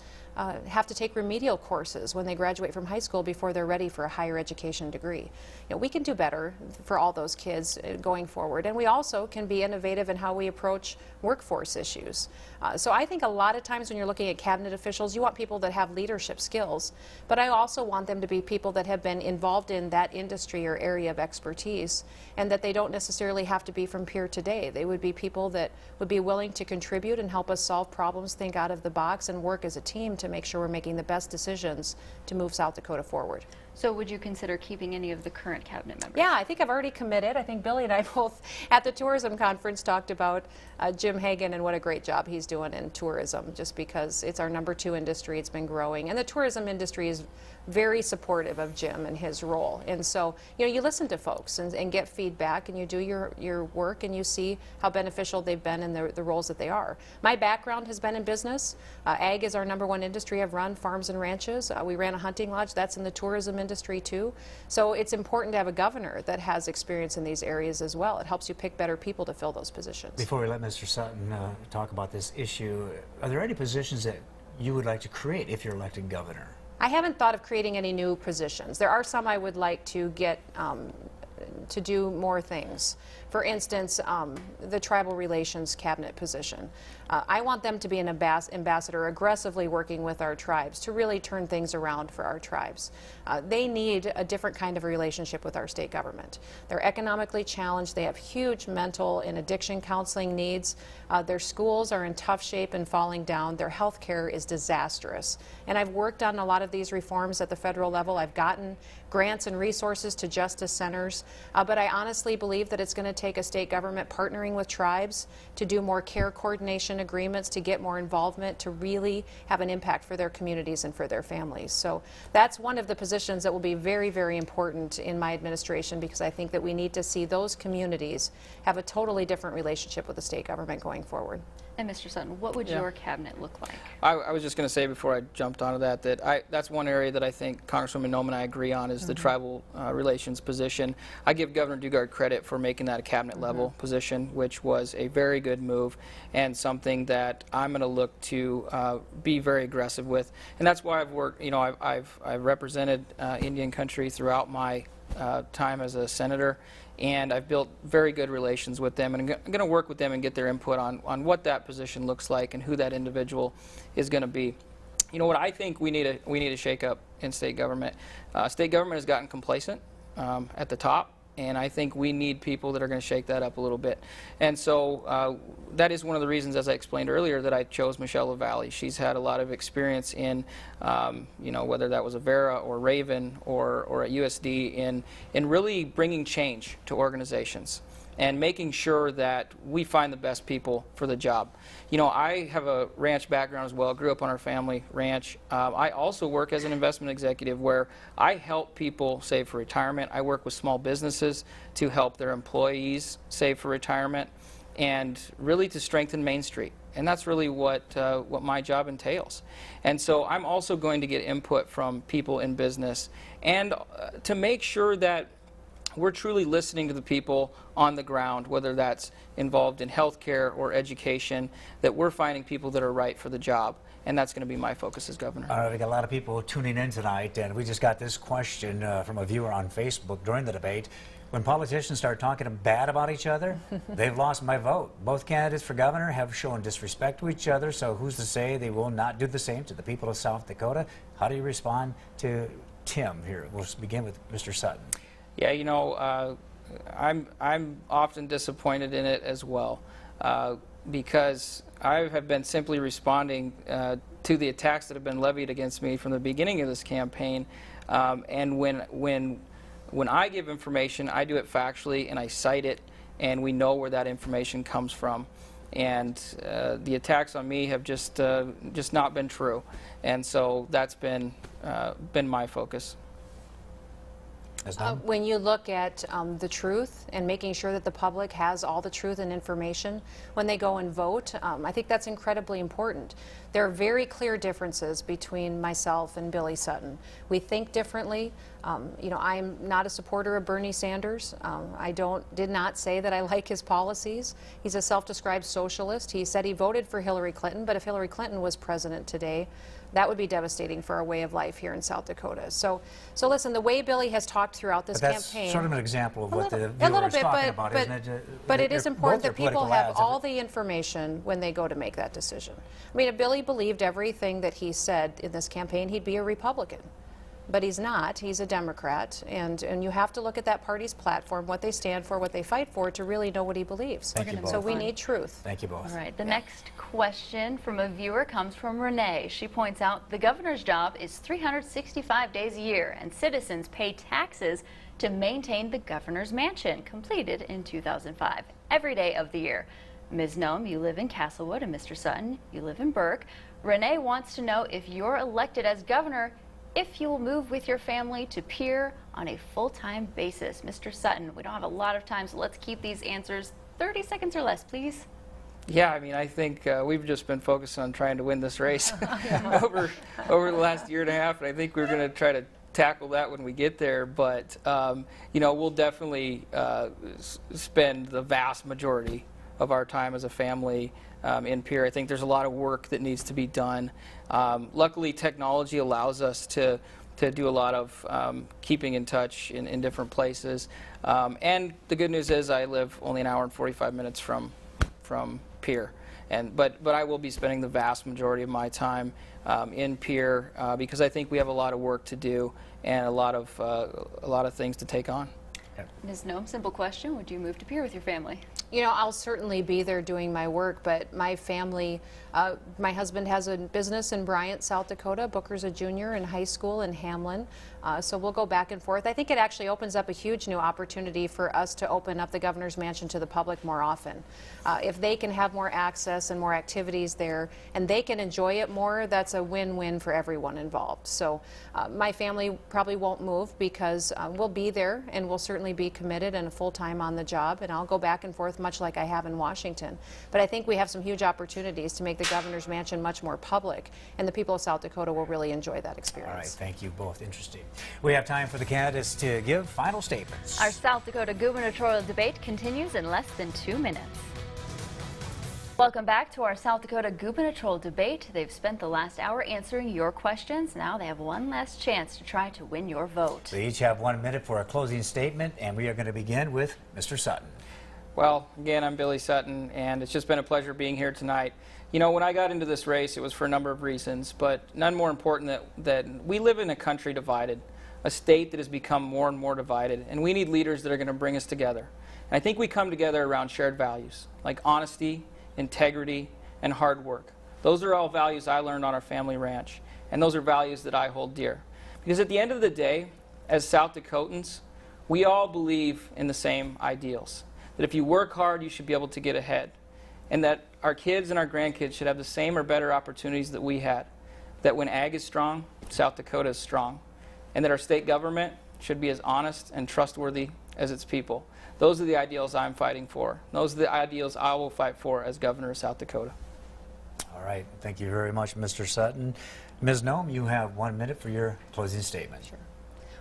have to take remedial courses when they graduate from high school before they're ready for a higher education degree. You know, we can do better for all those kids going forward, and we also can be innovative in how we approach workforce issues. So I think a lot of times when you're looking at cabinet officials, you want people that have leadership skills, but I also want them to be people that have been involved in that industry or area of expertise, and that they don't necessarily have to be from peer today. They would be people that would be willing to contribute and help us solve problems, think out of the box, and work as a team to make sure we're making the best decisions to move South Dakota forward. So would you consider keeping any of the current cabinet members? Yeah, I think I've already committed. I think Billy and I both at the tourism conference talked about Jim Hagan and what a great job he's doing in tourism, just because it's our #2 industry. It's been growing, and the tourism industry is very supportive of Jim and his role. And so, you listen to folks and get feedback, and you do your work, and you see how beneficial they've been in the roles that they are. My background has been in business. Ag is our #1 industry. I've run farms and ranches. We ran a hunting lodge. That's in the tourism industry too. So it's important to have a governor that has experience in these areas as well. It helps you pick better people to fill those positions. Before we let Mr. Sutton talk about this issue, are there any positions that you would like to create if you're elected governor? I haven't thought of creating any new positions. There are some I would like to get to do more things. For instance, the tribal relations cabinet position. I want them to be an ambassador aggressively working with our tribes to really turn things around for our tribes. They need a different kind of a relationship with our state government. They're economically challenged. They have huge mental and addiction counseling needs. Their schools are in tough shape and falling down. Their health care is disastrous. And I've worked on a lot of these reforms at the federal level. I've gotten grants and resources to justice centers, but I honestly believe that it's going to take a state government partnering with tribes to do more care coordination agreements, to get more involvement, to really have an impact for their communities and for their families. So that's one of the positions that will be very, very important in my administration, because I think that we need to see those communities have a totally different relationship with the state government going forward. And Mr. Sutton, what would your cabinet look like? I was just going to say before I jumped onto that's one area that I think Congresswoman Noem and I agree on is the tribal relations position. I give Governor Dugard credit for making that a cabinet level position, which was a very good move and something that I'm going to look to be very aggressive with. And that's why I've worked, I've represented Indian country throughout my time as a senator, and I've built very good relations with them, and I'm going to work with them and get their input on what that position looks like and who that individual is going to be. You know what I think we need a shake up in state government. State government has gotten complacent at the top, and I think we need people that are going to shake that up a little bit. And so that is one of the reasons, as I explained earlier, that I chose Michelle LaValle. She's had a lot of experience in, whether that was Avera or Raven or at USD, in really bringing change to organizations and making sure that we find the best people for the job. I have a ranch background as well. Grew up on our family ranch. I also work as an investment executive where I help people save for retirement. I work with small businesses to help their employees save for retirement and really to strengthen Main Street. And that's really what my job entails. And so I'm also going to get input from people in business and to make sure that we're truly listening to the people on the ground, whether that's involved in healthcare or education, that we're finding people that are right for the job. And that's going to be my focus as governor. All right, we got a lot of people tuning in tonight, and we just got this question from a viewer on Facebook during the debate. When politicians start talking bad about each other, they've lost my vote. Both candidates for governor have shown disrespect to each other, so who's to say they will not do the same to the people of South Dakota? How do you respond to Tim here? We'll begin with Mr. Sutton. Yeah, I'm often disappointed in it as well, because I have been simply responding to the attacks that have been levied against me from the beginning of this campaign. And when I give information, I do it factually and I cite it, and we know where that information comes from. And the attacks on me have just not been true, and so that's been my focus. When you look at the truth and making sure that the public has all the truth and information when they go and vote, I think that's incredibly important. There are very clear differences between myself and Billy Sutton. We think differently. I'm not a supporter of Bernie Sanders. I did not say that I like his policies. He's a self-described socialist. He said he voted for Hillary Clinton, but if Hillary Clinton was president today, that would be devastating for our way of life here in South Dakota. So listen, the way Billy has talked throughout this campaign... That's sort of an example of what the viewer is talking about, isn't it? But it is important that people have all the information when they go to make that decision. I mean, if Billy believed everything that he said in this campaign, he'd be a Republican. but he's not. He's a Democrat, and you have to look at that party's platform, what they stand for, what they fight for, to really know what he believes. Thank you both. So we need truth. Thank you both. All right, the next question from a viewer comes from Renee. She points out the governor's job is 365 days a year, and citizens pay taxes to maintain the governor's mansion, completed in 2005, every day of the year. Ms. Nome, you live in Castlewood, and Mr. Sutton, you live in Burke. Renee wants to know if you're elected as governor, if you will move with your family to Pierre on a full-time basis. Mr. Sutton, we don't have a lot of time, so let's keep these answers 30 seconds or less, please. Yeah, I mean, I think we've just been focused on trying to win this race over the last year and a half, and I think we're going to try to tackle that when we get there. But you know, we'll definitely spend the vast majority of our time as a family in Pierre. I think there's a lot of work that needs to be done. Luckily, technology allows us to do a lot of keeping in touch in different places. And the good news is I live only an hour and 45 minutes from Pierre. But I will be spending the vast majority of my time in Pierre because I think we have a lot of work to do and a lot of things to take on. Ms. Nome, simple question. Would you move to Pierre with your family? You know, I'll certainly be there doing my work, but my family, my husband has a business in Bryant, South Dakota. Booker's a junior in high school in Hamlin. So we'll go back and forth. I think it actually opens up a huge new opportunity for us to open up the governor's mansion to the public more often. If they can have more access and more activities there and they can enjoy it more, that's a win-win for everyone involved. So my family probably won't move because we'll be there and we'll certainly be committed and full-time on the job, and I'll go back and forth much like I have in Washington. But I think we have some huge opportunities to make the governor's mansion much more public, and the people of South Dakota will really enjoy that experience. All right, thank you both. Interesting. We have time for the candidates to give final statements. Our South Dakota gubernatorial debate continues in less than 2 minutes. Welcome back to our South Dakota gubernatorial debate. They've spent the last hour answering your questions. Now they have one last chance to try to win your vote. They each have 1 minute for a closing statement, and we are going to begin with Mr. Sutton. Well, again, I'm Billy Sutton, and it's just been a pleasure being here tonight. You know, when I got into this race, it was for a number of reasons, but none more important that we live in a country divided, a state that has become more and more divided, and we need leaders that are going to bring us together. And I think we come together around shared values, like honesty, integrity, and hard work. Those are all values I learned on our family ranch, and those are values that I hold dear. Because at the end of the day, as South Dakotans, we all believe in the same ideals. That if you work hard, you should be able to get ahead. And that our kids and our grandkids should have the same or better opportunities that we had. That when ag is strong, South Dakota is strong. And that our state government should be as honest and trustworthy as its people. Those are the ideals I'm fighting for. Those are the ideals I will fight for as governor of South Dakota. All right. Thank you very much, Mr. Sutton. Ms. Nome, you have 1 minute for your closing statement. Sure.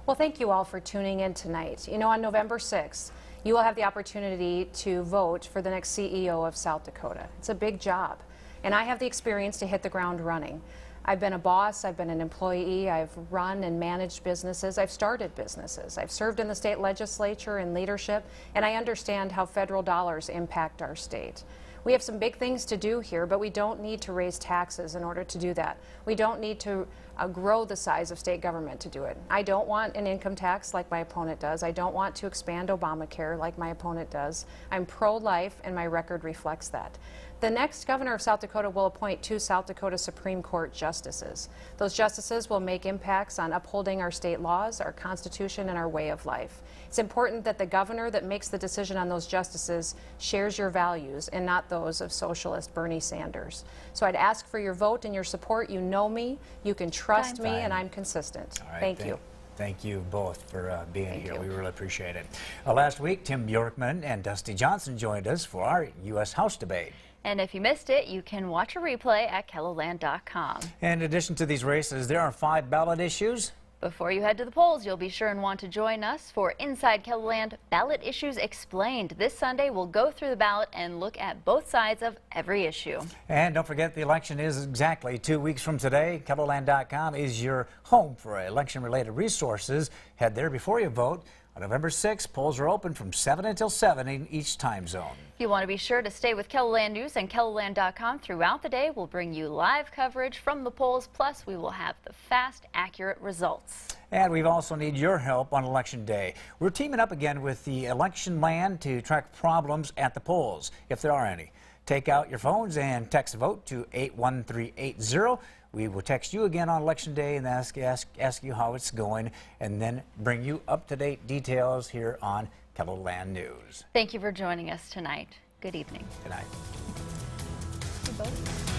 Well, thank you all for tuning in tonight. You know, on November 6th, you will have the opportunity to vote for the next CEO of South Dakota. It's a big job, and I have the experience to hit the ground running. I've been a boss, I've been an employee, I've run and managed businesses, I've started businesses, I've served in the state legislature and leadership, and I understand how federal dollars impact our state. We have some big things to do here, but we don't need to raise taxes in order to do that. We don't need to grow the size of state government to do it. I don't want an income tax like my opponent does. I don't want to expand Obamacare like my opponent does. I'm pro-life, and my record reflects that. The next governor of South Dakota will appoint 2 South Dakota Supreme Court justices. Those justices will make impacts on upholding our state laws, our Constitution, and our way of life. It's important that the governor that makes the decision on those justices shares your values and not those of socialist Bernie Sanders. So I'd ask for your vote and your support. You know me, you can trust me, and I'm consistent. All right, thank you. Thank you both for being here. We really appreciate it. Last week, Tim Bjorkman and Dusty Johnson joined us for our U.S. House debate. And if you missed it, you can watch a replay at KELOLAND.com. In addition to these races, there are 5 ballot issues. Before you head to the polls, you'll be sure and want to join us for Inside KELOLAND Ballot Issues Explained. This Sunday, we'll go through the ballot and look at both sides of every issue. And don't forget, the election is exactly 2 weeks from today. KELOLAND.com is your home for election-related resources. Head there before you vote On November 6th, polls are open from 7 until 7 in each time zone. You want to be sure to stay with KELOLAND News and KELOLAND.com throughout the day. We'll bring you live coverage from the polls, plus we will have the fast, accurate results. And we also need your help on Election Day. We're teaming up again with the Election Land to track problems at the polls, if there are any. Take out your phones and text vote to 81380. We will text you again on Election Day and ask you how it's going, and then bring you up-to-date details here on KELOLAND News. Thank you for joining us tonight. Good evening. Good night. You both.